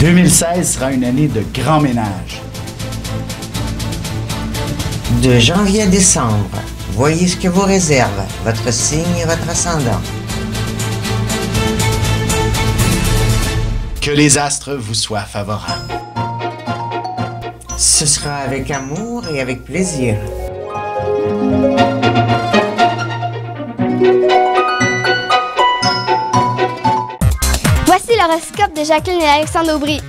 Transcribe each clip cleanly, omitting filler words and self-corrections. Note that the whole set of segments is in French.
2016 sera une année de grand ménage. De janvier à décembre, voyez ce que vous réserve votre signe et votre ascendant. Que les astres vous soient favorables. Ce sera avec amour et avec plaisir. Voici l'horoscope de Jacqueline et Alexandre Aubry.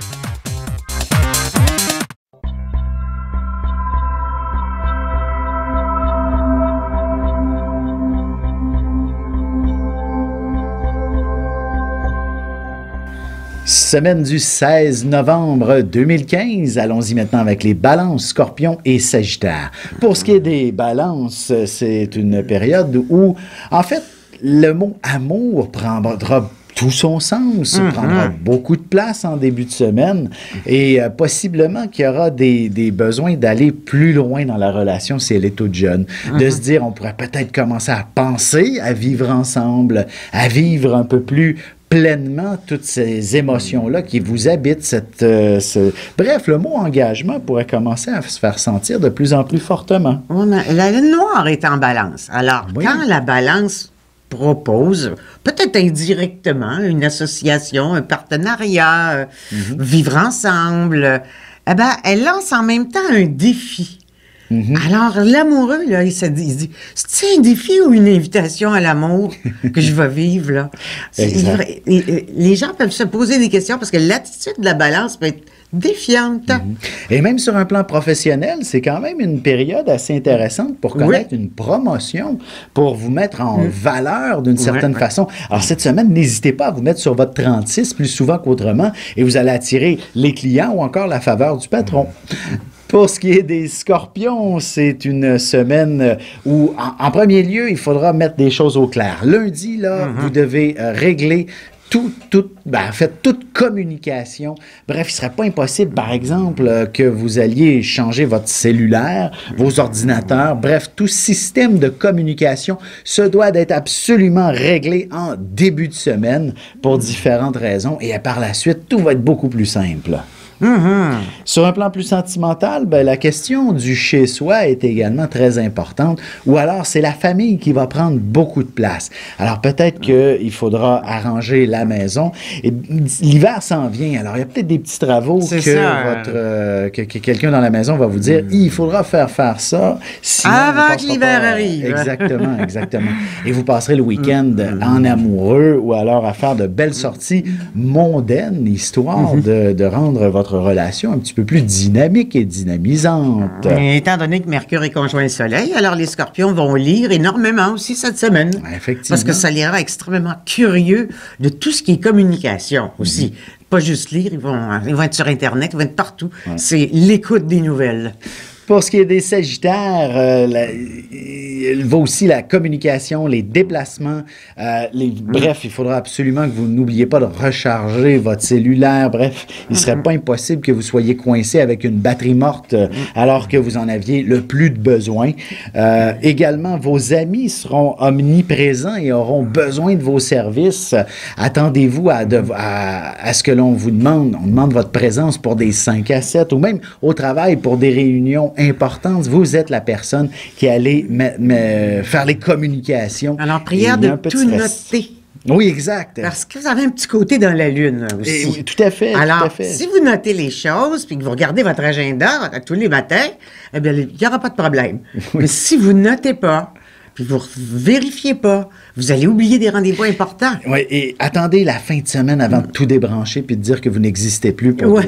Semaine du 16 novembre 2015. Allons-y maintenant avec les balances, scorpions et sagittaires. Pour ce qui est des balances, c'est une période où, en fait, le mot amour prendra tout son sens, prendra beaucoup de place en début de semaine et possiblement qu'il y aura des besoins d'aller plus loin dans la relation si elle est toute jeune. De se dire, on pourrait peut-être commencer à penser à vivre ensemble, à vivre un peu plus pleinement toutes ces émotions-là qui vous habitent. Bref, le mot engagement pourrait commencer à se faire sentir de plus en plus fortement. La lune noire est en balance. Alors, quand la balance propose, peut-être indirectement, une association, un partenariat, vivre ensemble, eh ben, elle lance en même temps un défi. Alors, l'amoureux, là, il se dit, c'est un défi ou une invitation à l'amour que je vais vivre, là? Les gens peuvent se poser des questions parce que l'attitude de la balance peut être défiante. Et même sur un plan professionnel, c'est quand même une période assez intéressante pour connaître une promotion, pour vous mettre en valeur d'une certaine façon. Alors, cette semaine, n'hésitez pas à vous mettre sur votre 36 plus souvent qu'autrement et vous allez attirer les clients ou encore la faveur du patron. Pour ce qui est des scorpions, c'est une semaine où, en premier lieu, il faudra mettre des choses au clair. Lundi, là, vous devez régler toute communication. Bref, il ne serait pas impossible, par exemple, que vous alliez changer votre cellulaire, vos ordinateurs, bref, tout système de communication se doit d'être absolument réglé en début de semaine pour différentes raisons et par la suite, tout va être beaucoup plus simple. Sur un plan plus sentimental, ben, la question du chez-soi est également très importante, ou alors c'est la famille qui va prendre beaucoup de place. Alors peut-être qu'il faudra arranger la maison. Et l'hiver s'en vient, alors il y a peut-être des petits travaux que quelqu'un dans la maison va vous dire, il faudra faire ça. Avant que l'hiver arrive. Exactement. Et vous passerez le week-end en amoureux ou alors à faire de belles sorties mondaines, histoire de rendre votre relation un petit peu plus dynamique et dynamisante. Et étant donné que Mercure est conjoint au Soleil, alors les Scorpions vont lire énormément aussi cette semaine. Effectivement. Parce que ça les rend extrêmement curieux de tout ce qui est communication aussi. Pas juste lire, ils vont être sur Internet, ils vont être partout. C'est l'écoute des nouvelles. Pour ce qui est des Sagittaires, il va aussi la communication, les déplacements. Bref, il faudra absolument que vous n'oubliez pas de recharger votre cellulaire. Bref, il ne serait pas impossible que vous soyez coincé avec une batterie morte alors que vous en aviez le plus de besoin. Également, vos amis seront omniprésents et auront besoin de vos services. Attendez-vous à ce que l'on vous demande. On demande votre présence pour des 5 à 7 ou même au travail pour des réunions importante, vous êtes la personne qui allait faire les communications. Alors, prière de tout noter. Oui, exact. Parce que vous avez un petit côté dans la lune aussi. Oui, tout à fait. Alors, tout à fait. si vous notez les choses, puis que vous regardez votre agenda tous les matins, eh bien, il n'y aura pas de problème. Mais si vous ne notez pas, puis vous ne vérifiez pas, vous allez oublier des rendez-vous importants. Oui, et attendez la fin de semaine avant de tout débrancher puis de dire que vous n'existez plus pour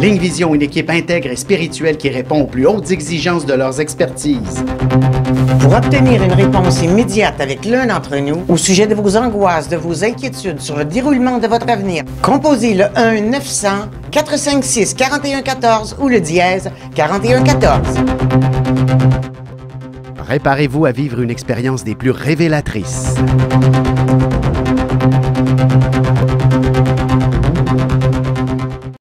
Ligne Vision, une équipe intègre et spirituelle qui répond aux plus hautes exigences de leurs expertises. Pour obtenir une réponse immédiate avec l'un d'entre nous au sujet de vos angoisses, de vos inquiétudes sur le déroulement de votre avenir, composez le 1-900-456-4114 ou le dièse 4114. Préparez-vous à vivre une expérience des plus révélatrices.